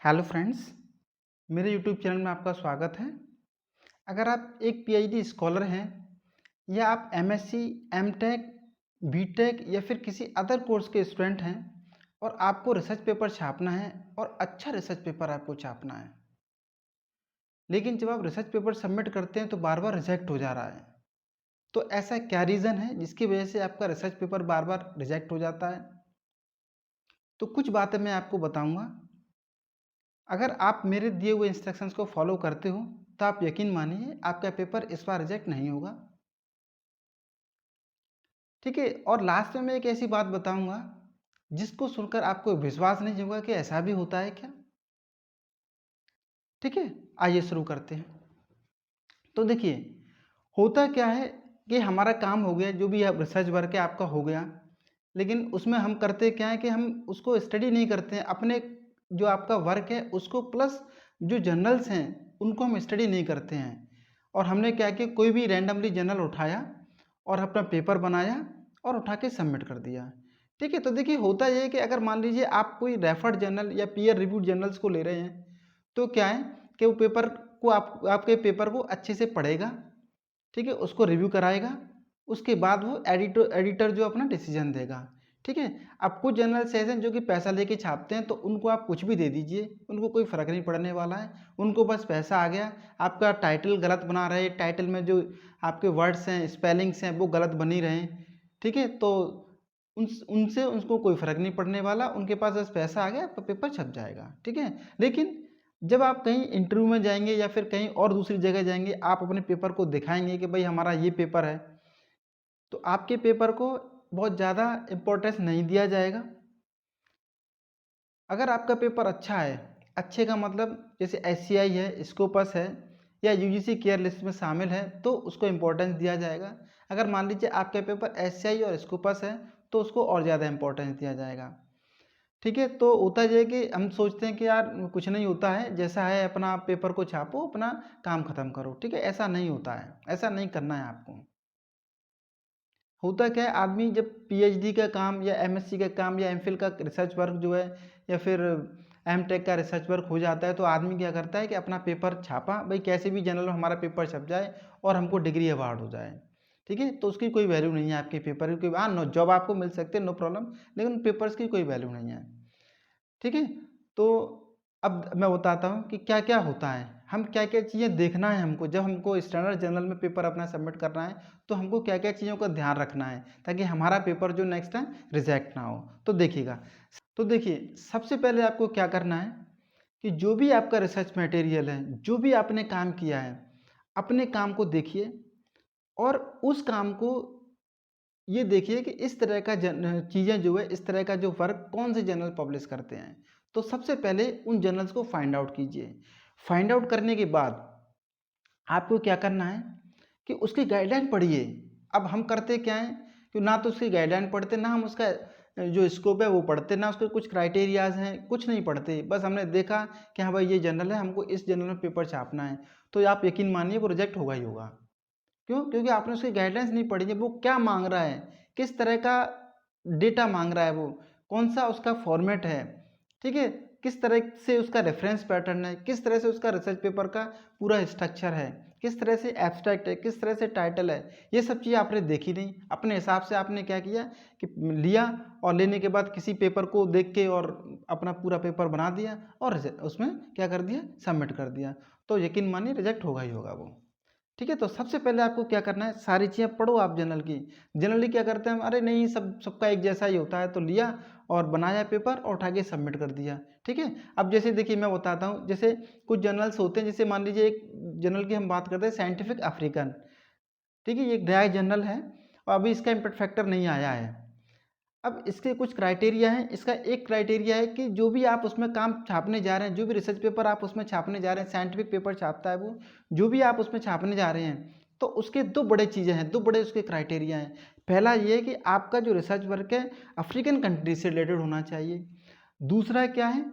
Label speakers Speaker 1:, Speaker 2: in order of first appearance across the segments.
Speaker 1: Hello friends, मेरे YouTube channel में आपका स्वागत है। अगर आप एक पीएचडी स्कॉलर हैं या आप एमएससी, एमटेक, बीटेक या फिर किसी अदर कोर्स के स्टूडेंट हैं और आपको रिसर्च पेपर छापना है और अच्छा रिसर्च पेपर आपको छापना है, लेकिन जब आप रिसर्च पेपर सबमिट करते हैं तो बार बार रिजेक्ट हो जा रहा है। तो ऐसा क्या रीज़न है जिसकी वजह से आपका रिसर्च पेपर बार बार रिजेक्ट हो जाता है? तो कुछ बातें मैं आपको बताऊंगा। अगर आप मेरे दिए हुए इंस्ट्रक्शंस को फॉलो करते हो तो आप यकीन मानिए आपका पेपर इस बार रिजेक्ट नहीं होगा। ठीक है, और लास्ट में मैं एक ऐसी बात बताऊंगा जिसको सुनकर आपको विश्वास नहीं होगा कि ऐसा भी होता है क्या। ठीक है, आइए शुरू करते हैं। तो देखिए, होता क्या है कि हमारा काम हो गया, जो भी रिसर्च वर्क है आपका हो गया, लेकिन उसमें हम करते क्या है कि हम उसको स्टडी नहीं करते हैं, अपने जो आपका वर्क है उसको प्लस जो जर्नल्स हैं उनको हम स्टडी नहीं करते हैं। और हमने क्या किया, कोई भी रैंडमली जर्नल उठाया और अपना पेपर बनाया और उठा के सबमिट कर दिया। ठीक है, तो देखिए होता यह है कि अगर मान लीजिए आप कोई रेफर्ड जर्नल या पीयर रिव्यूड जर्नल्स को ले रहे हैं तो क्या है कि वो पेपर को आपके पेपर को अच्छे से पढ़ेगा। ठीक है, उसको रिव्यू कराएगा, उसके बाद वो एडिटर एडिटर जो अपना डिसीजन देगा। ठीक है, अब कुछ जर्नल्स ऐसे हैं जो कि पैसा लेके छापते हैं, तो उनको आप कुछ भी दे दीजिए, उनको कोई फ़र्क नहीं पड़ने वाला है। उनको बस पैसा आ गया, आपका टाइटल गलत बना रहे, टाइटल में जो आपके वर्ड्स हैं, स्पेलिंग्स हैं वो गलत बनी रहे। ठीक है, तो उनसे उनको कोई फ़र्क नहीं पड़ने वाला, उनके पास बस पैसा आ गया, आपका पेपर छप जाएगा। ठीक है, लेकिन जब आप कहीं इंटरव्यू में जाएंगे या फिर कहीं और दूसरी जगह जाएंगे, आप अपने पेपर को दिखाएंगे कि भाई हमारा ये पेपर है, तो आपके पेपर को बहुत ज़्यादा इम्पोर्टेंस नहीं दिया जाएगा। अगर आपका पेपर अच्छा है, अच्छे का मतलब जैसे एससीआई है, स्कोपस है या यूजीसी केयर लिस्ट में शामिल है, तो उसको इम्पोर्टेंस दिया जाएगा। अगर मान लीजिए आपका पेपर एससीआई और स्कोपस है तो उसको और ज़्यादा इम्पोर्टेंस दिया जाएगा। ठीक है, तो होता ये है कि हम सोचते हैं कि यार कुछ नहीं होता है, जैसा है अपना पेपर को छापो, अपना काम खत्म करो। ठीक है, ऐसा नहीं होता है, ऐसा नहीं करना है आपको। होता क्या है, आदमी जब पीएचडी का काम या एमएससी का काम या एमफिल का रिसर्च वर्क जो है या फिर एमटेक का रिसर्च वर्क हो जाता है, तो आदमी क्या करता है कि अपना पेपर छापा, भाई कैसे भी जनरल में हमारा पेपर छप जाए और हमको डिग्री अवार्ड हो जाए। ठीक है, तो उसकी कोई वैल्यू नहीं है आपके पेपर की। हाँ, नो जॉब आपको मिल सकते हैं, नो प्रॉब्लम, लेकिन पेपर्स की कोई वैल्यू नहीं है। ठीक है, तो अब मैं बताता हूँ कि क्या क्या होता है, हम क्या क्या चीज़ें देखना है हमको जब हमको स्टैंडर्ड जर्नल में पेपर अपना सबमिट करना है, तो हमको क्या क्या चीज़ों का ध्यान रखना है ताकि हमारा पेपर जो नेक्स्ट टाइम रिजेक्ट ना हो। तो देखिएगा, तो देखिए सबसे पहले आपको क्या करना है कि जो भी आपका रिसर्च मटेरियल है, जो भी आपने काम किया है, अपने काम को देखिए और उस काम को ये देखिए कि इस तरह का चीज़ें जो है, इस तरह का जो वर्क कौन से जर्नल पब्लिश करते हैं। तो सबसे पहले उन जर्नल्स को फाइंड आउट कीजिए। फाइंड आउट करने के बाद आपको क्या करना है कि उसकी गाइडलाइन पढ़िए। अब हम करते क्या हैं कि ना तो उसकी गाइडलाइन पढ़ते, ना हम उसका जो स्कोप है वो पढ़ते, ना उसके कुछ क्राइटेरियाज हैं, कुछ नहीं पढ़ते। बस हमने देखा कि हाँ भाई ये जर्नल है, हमको इस जर्नल में पेपर छापना है, तो आप यकीन मानिए वो रिजेक्ट होगा ही होगा। क्यों? क्योंकि आपने उसकी गाइडलाइंस नहीं पढ़ी है, वो क्या मांग रहा है, किस तरह का डेटा मांग रहा है, वो कौन सा उसका फॉर्मेट है। ठीक है, किस तरह से उसका रेफरेंस पैटर्न है, किस तरह से उसका रिसर्च पेपर का पूरा स्ट्रक्चर है, किस तरह से एब्स्ट्रैक्ट है, किस तरह से टाइटल है, ये सब चीज़ें आपने देखी नहीं। अपने हिसाब से आपने क्या किया कि लिया और लेने के बाद किसी पेपर को देख के और अपना पूरा पेपर बना दिया और उसमें क्या कर दिया, सबमिट कर दिया। तो यकीन मानिए रिजेक्ट होगा ही होगा वो। ठीक है, तो सबसे पहले आपको क्या करना है, सारी चीज़ें पढ़ो आप जनरल की। जनरली क्या करते हैं, अरे नहीं सबका एक जैसा ही होता है, तो लिया और बनाया पेपर और उठा के सबमिट कर दिया। ठीक है, अब जैसे देखिए मैं बताता हूँ, जैसे कुछ जर्नल्स होते हैं, जैसे मान लीजिए एक जर्नल की हम बात करते हैं, साइंटिफिक अफ्रीकन। ठीक है, ये एक नया जर्नल है और अभी इसका इम्पैक्ट फैक्टर नहीं आया है। अब इसके कुछ क्राइटेरिया हैं। इसका एक क्राइटेरिया है कि जो भी आप उसमें काम छापने जा रहे हैं, जो भी रिसर्च पेपर आप उसमें छापने जा रहे हैं, साइंटिफिक पेपर छापता है वो, जो भी आप उसमें छापने जा रहे हैं, तो उसके दो बड़े चीज़ें हैं, दो बड़े उसके क्राइटेरिया हैं। पहला ये है कि आपका जो रिसर्च वर्क है अफ्रीकन कंट्री से रिलेटेड होना चाहिए। दूसरा क्या है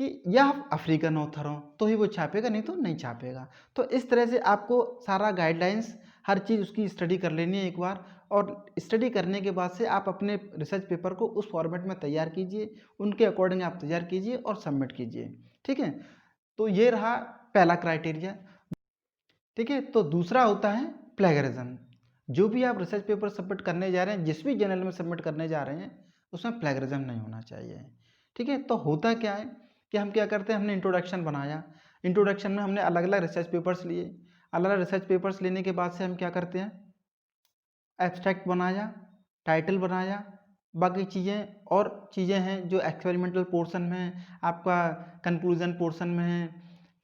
Speaker 1: कि यह अफ्रीकन ऑथर हो तो ही वो छापेगा, नहीं तो नहीं छापेगा। तो इस तरह से आपको सारा गाइडलाइंस हर चीज़ उसकी स्टडी कर लेनी है एक बार, और स्टडी करने के बाद से आप अपने रिसर्च पेपर को उस फॉर्मेट में तैयार कीजिए, उनके अकॉर्डिंग आप तैयार कीजिए और सबमिट कीजिए। ठीक है, तो ये रहा पहला क्राइटेरिया। ठीक है, तो दूसरा होता है प्लेगरिज्म। जो भी आप रिसर्च पेपर सबमिट करने जा रहे हैं, जिस भी जर्नल में सबमिट करने जा रहे हैं, उसमें प्लेगरिज्म नहीं होना चाहिए। ठीक है, तो होता क्या है कि हम क्या करते हैं, हमने इंट्रोडक्शन बनाया, इंट्रोडक्शन में हमने अलग अलग रिसर्च पेपर्स लिए, अलग अलग रिसर्च पेपर्स लेने के बाद से हम क्या करते हैं, एब्स्ट्रैक्ट बनाया, टाइटल बनाया, बाकी चीज़ें और चीज़ें हैं जो एक्सपेरिमेंटल पोर्शन में है, आपका कंक्लूजन पोर्शन में है,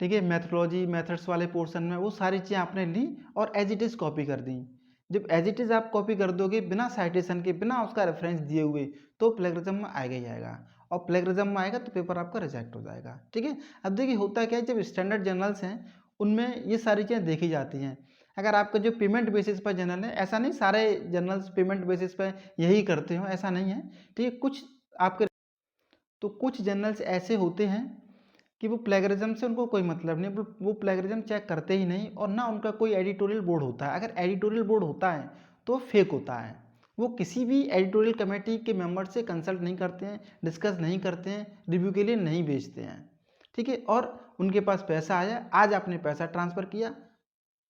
Speaker 1: ठीक है, मेथोडोलॉजी मेथड्स वाले पोर्शन में, वो सारी चीज़ें आपने ली और एज इट इज़ कॉपी कर दी। जब एज इट इज़ आप कॉपी कर दोगे बिना साइटेशन के, बिना उसका रेफरेंस दिए हुए, तो प्लेगरिज्म में आएगा ही आएगा, और प्लेगरिज्म में आएगा तो पेपर आपका रिजेक्ट हो जाएगा। ठीक है, अब देखिए होता क्या है, जब स्टैंडर्ड जर्नल्स हैं उनमें ये सारी चीज़ें देखी जाती हैं। अगर आपका जो पेमेंट बेसिस पर जर्नल है, ऐसा नहीं सारे जर्नल्स पेमेंट बेसिस पर यही करते हो, ऐसा नहीं है। ठीक है, कुछ आपके, तो कुछ जर्नल्स ऐसे होते हैं कि वो प्लेगरिज्म से उनको कोई मतलब नहीं, वो प्लेगरिज्म चेक करते ही नहीं, और ना उनका कोई एडिटोरियल बोर्ड होता है। अगर एडिटोरियल बोर्ड होता है तो फेक होता है, वो किसी भी एडिटोरियल कमेटी के मेंबर से कंसल्ट नहीं करते हैं, डिस्कस नहीं करते हैं, रिव्यू के लिए नहीं भेजते हैं। ठीक है, और उनके पास पैसा आया, आज आपने पैसा ट्रांसफ़र किया,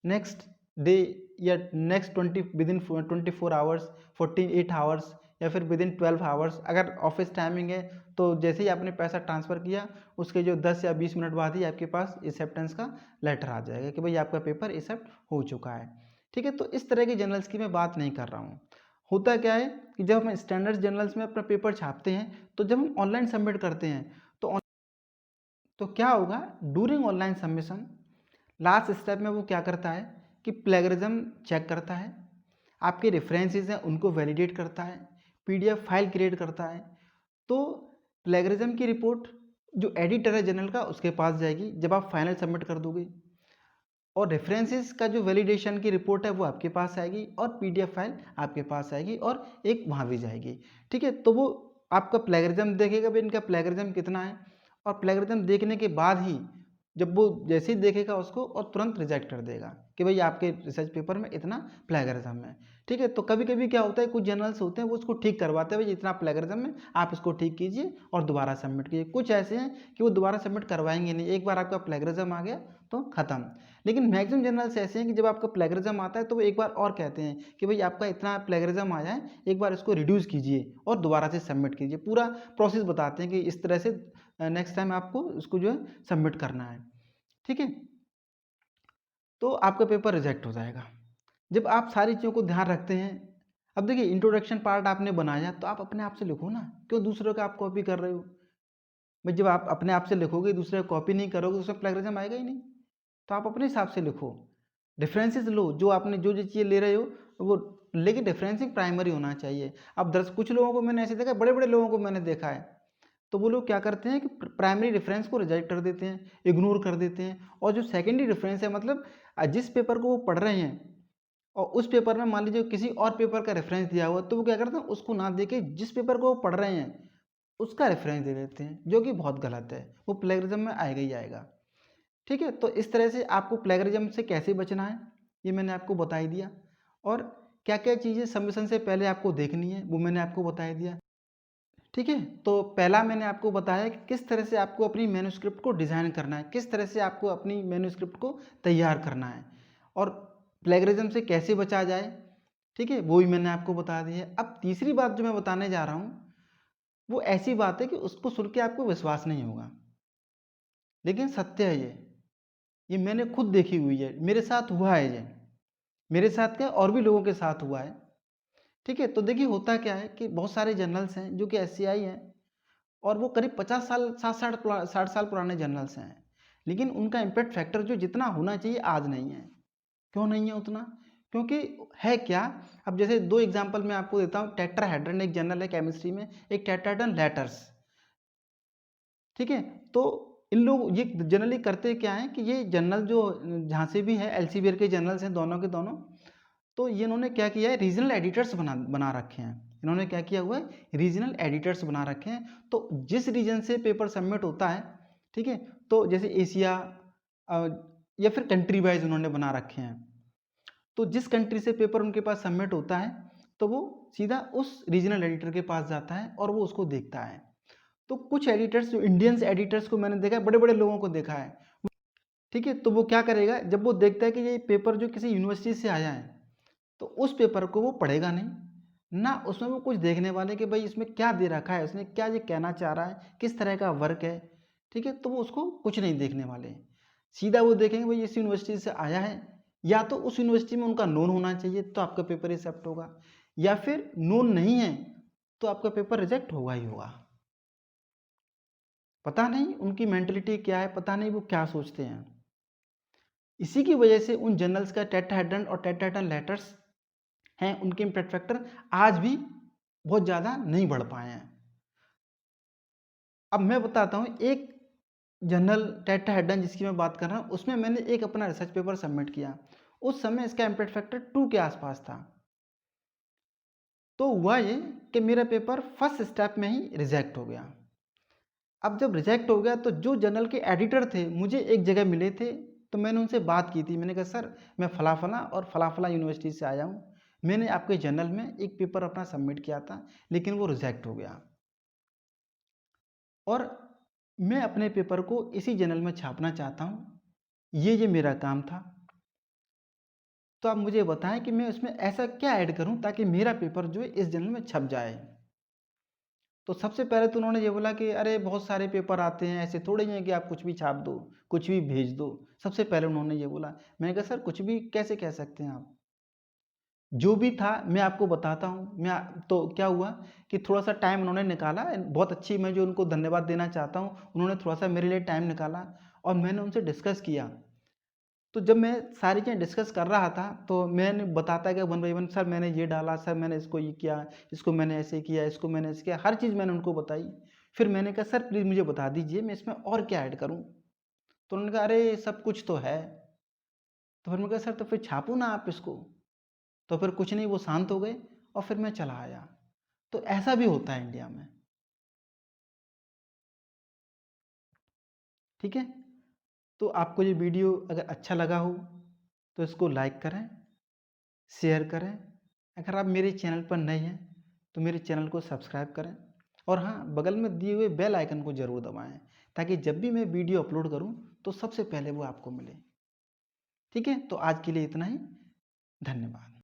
Speaker 1: नेक्स्ट डे या नेक्स्ट 24 आवर्स, 48 आवर्स, या फिर विदिन 12 आवर्स, अगर ऑफिस टाइमिंग है तो जैसे ही आपने पैसा ट्रांसफ़र किया उसके जो 10 या 20 मिनट बाद ही आपके पास एक्सेप्टेंस का लेटर आ जाएगा कि भाई आपका पेपर एक्सेप्ट हो चुका है। ठीक है, तो इस तरह के जर्नल्स की मैं बात नहीं कर रहा हूँ। होता क्या है कि जब हम स्टैंडर्ड जर्नल्स में अपना पेपर छापते हैं, तो जब हम ऑनलाइन सबमिट करते हैं, तो क्या होगा, during online submission last step में वो क्या करता है कि प्लेगरिज्म चेक करता है, आपके रेफरेंसेस हैं उनको वैलिडेट करता है, पीडीएफ फाइल क्रिएट करता है। तो प्लेगरिज्म की रिपोर्ट जो एडिटर है जर्नल का उसके पास जाएगी जब आप फाइनल सबमिट कर दोगे, और रेफरेंसेस का जो वैलिडेशन की रिपोर्ट है वो आपके पास आएगी, और पीडीएफ फाइल आपके पास आएगी, और एक वहाँ भी जाएगी। ठीक है, तो वो आपका प्लेगरिज्म देखेगा भाई इनका प्लेगरिज्म कितना है, और प्लेगरिज्म देखने के बाद ही, जब वो जैसे ही देखेगा उसको, और तुरंत रिजेक्ट कर देगा कि भाई आपके रिसर्च पेपर में इतना प्लेगरिज्म है। ठीक है, तो कभी कभी क्या होता है, कुछ जर्नल्स होते हैं वो उसको ठीक करवाते हैं, भाई इतना प्लेगरिज्म है आप इसको ठीक कीजिए और दोबारा सबमिट कीजिए। कुछ ऐसे हैं कि वो दोबारा सबमिट करवाएंगे नहीं, एक बार आपका प्लेगरिज्म आ गया तो खत्म। लेकिन मैक्सिमम जर्नल्स ऐसे हैं कि जब आपका प्लेगरिज्म आता है तो वो एक बार और कहते हैं कि भाई आपका इतना प्लेगरिज्म आया है, एक बार इसको रिड्यूस कीजिए और दोबारा से सबमिट कीजिए, पूरा प्रोसेस बताते हैं कि इस तरह से नेक्स्ट टाइम आपको इसको जो है सबमिट करना है। ठीक है, तो आपका पेपर रिजेक्ट हो जाएगा जब आप सारी चीज़ों को ध्यान रखते हैं। अब देखिए इंट्रोडक्शन पार्ट आपने बनाया तो आप अपने आप से लिखो ना, क्यों दूसरों का आप कॉपी कर रहे हो। भाई जब आप अपने आप से लिखोगे, दूसरे को कॉपी नहीं करोगे, तो उसमें प्लेगरिज्म आएगा ही नहीं। तो आप अपने हिसाब से लिखो, रेफरेंसेस लो, जो आपने जो जो चीज़ें ले रहे हो वो, लेकिन रेफरेंसिंग प्राइमरी होना चाहिए। अब कुछ लोगों को मैंने ऐसे देखा, बड़े बड़े लोगों को मैंने देखा है, तो वो लोग क्या करते हैं कि प्राइमरी रेफरेंस को रिजेक्ट कर देते हैं, इग्नोर कर देते हैं, और जो सेकेंडरी रेफरेंस है, मतलब जिस पेपर को वो पढ़ रहे हैं और उस पेपर में मान लीजिए किसी और पेपर का रेफरेंस दिया हुआ, तो वो क्या करते हैं उसको ना दे के जिस पेपर को वो पढ़ रहे हैं उसका रेफरेंस दे देते हैं, जो कि बहुत गलत है, वो प्लेगरिज्म में आएगा ही आएगा। ठीक है, तो इस तरह से आपको प्लेगरिज्म से कैसे बचना है ये मैंने आपको बता ही दिया, और क्या क्या चीज़ें सबमिशन से पहले आपको देखनी है वो मैंने आपको बता ही दिया। ठीक है, तो पहला मैंने आपको बताया कि किस तरह से आपको अपनी मैन्युस्क्रिप्ट को डिज़ाइन करना है, किस तरह से आपको अपनी मैन्युस्क्रिप्ट को तैयार करना है, और प्लेगरिज्म से कैसे बचा जाए। ठीक है, वो भी मैंने आपको बता दी है। अब तीसरी बात जो मैं बताने जा रहा हूँ वो ऐसी बात है कि उसको सुन के आपको विश्वास नहीं होगा, लेकिन सत्य है ये मैंने खुद देखी हुई है, मेरे साथ हुआ है ये, मेरे साथ क्या और भी लोगों के साथ हुआ है। ठीक है, तो देखिए होता क्या है कि बहुत सारे जर्नल्स हैं जो कि एससीआई हैं, और वो करीब 50 साल 60 साल पुराने जर्नल्स हैं, लेकिन उनका इम्पैक्ट फैक्टर जो जितना होना चाहिए आज नहीं है। क्यों नहीं है उतना? क्योंकि है क्या, अब जैसे दो एग्जांपल मैं आपको देता हूँ। टेट्राहेड्रन एक जर्नल है केमिस्ट्री में, एक टेट्राहेड्रन लेटर्स। ठीक है, तो इन लोग ये जनरली करते क्या है कि ये जर्नल जो जहाँ से भी है, एल्सेवियर के जर्नल्स हैं दोनों के दोनों, तो ये इन्होंने क्या किया है, रीजनल एडिटर्स बना रखे हैं। इन्होंने क्या किया हुआ है, रीजनल एडिटर्स बना रखे हैं। तो जिस रीजन से पेपर सबमिट होता है, ठीक है, तो जैसे एशिया या फिर कंट्री वाइज उन्होंने बना रखे हैं। तो जिस कंट्री से पेपर उनके पास सबमिट होता है तो वो सीधा उस रीजनल एडिटर के पास जाता है और वो उसको देखता है। तो कुछ एडिटर्स, जो इंडियंस एडिटर्स को मैंने देखा है, बड़े बड़े लोगों को देखा है, ठीक है, तो वो क्या करेगा, जब वो देखता है कि ये पेपर जो किसी यूनिवर्सिटी से आया है तो उस पेपर को वो पढ़ेगा नहीं, ना उसमें वो कुछ देखने वाले कि भाई इसमें क्या दे रखा है, उसने क्या ये कहना चाह रहा है, किस तरह का वर्क है, ठीक है, तो वो उसको कुछ नहीं देखने वाले। सीधा वो देखेंगे भाई इस यूनिवर्सिटी से आया है, या तो उस यूनिवर्सिटी में उनका नोन होना चाहिए तो आपका पेपर एक्सेप्ट होगा, या फिर नोन नहीं है तो आपका पेपर रिजेक्ट होगा ही होगा। पता नहीं उनकी मेंटलिटी क्या है, पता नहीं वो क्या सोचते हैं। इसी की वजह से उन जर्नल्स का टेट्राहेड्रन और टेट्राहेड्रन लेटर्स हैं, उनके इम्पैक्ट फैक्टर आज भी बहुत ज़्यादा नहीं बढ़ पाए हैं। अब मैं बताता हूँ एक जर्नल टेट्राहेड्रन जिसकी मैं बात कर रहा हूँ, उसमें मैंने एक अपना रिसर्च पेपर सबमिट किया। उस समय इसका इम्पैक्ट फैक्टर 2 के आसपास था। तो हुआ ये कि मेरा पेपर फर्स्ट स्टेप में ही रिजेक्ट हो गया। अब जब रिजेक्ट हो गया तो जो जर्नल के एडिटर थे मुझे एक जगह मिले थे, तो मैंने उनसे बात की थी। मैंने कहा सर मैं फला फला और फला फला यूनिवर्सिटी से आया हूँ, मैंने आपके जर्नल में एक पेपर अपना सबमिट किया था लेकिन वो रिजेक्ट हो गया, और मैं अपने पेपर को इसी जर्नल में छापना चाहता हूँ, ये मेरा काम था। तो आप मुझे बताएं कि मैं उसमें ऐसा क्या ऐड करूं ताकि मेरा पेपर जो है इस जर्नल में छप जाए। तो सबसे पहले तो उन्होंने ये बोला कि अरे बहुत सारे पेपर आते हैं, ऐसे थोड़े ही हैं कि आप कुछ भी छाप दो, कुछ भी भेज दो। सबसे पहले उन्होंने ये बोला। मैंने कहा सर कुछ भी कैसे कह सकते हैं आप, जो भी था मैं आपको बताता हूँ। तो क्या हुआ कि थोड़ा सा टाइम उन्होंने निकाला, बहुत अच्छी, मैं जो उनको धन्यवाद देना चाहता हूँ, उन्होंने थोड़ा सा मेरे लिए टाइम निकाला और मैंने उनसे डिस्कस किया। तो जब मैं सारी चीज़ें डिस्कस कर रहा था तो मैंने बताता गया वन बाई वन, सर मैंने ये डाला, सर मैंने इसको ये किया, इसको मैंने ऐसे किया, इसको मैंने ऐसे किया, हर चीज़ मैंने उनको बताई। फिर मैंने कहा सर प्लीज़ मुझे बता दीजिए मैं इसमें और क्या ऐड करूँ। तो उन्होंने कहा अरे सब कुछ तो है। तो फिर मैंने कहा सर तो फिर छापो ना आप इसको। तो फिर कुछ नहीं, वो शांत हो गए और फिर मैं चला आया। तो ऐसा भी होता है इंडिया में, ठीक है। तो आपको ये वीडियो अगर अच्छा लगा हो तो इसको लाइक करें, शेयर करें। अगर आप मेरे चैनल पर नए हैं तो मेरे चैनल को सब्सक्राइब करें, और हाँ, बगल में दिए हुए बेल आइकन को ज़रूर दबाएं ताकि जब भी मैं वीडियो अपलोड करूं तो सबसे पहले वो आपको मिले। ठीक है, तो आज के लिए इतना ही। धन्यवाद।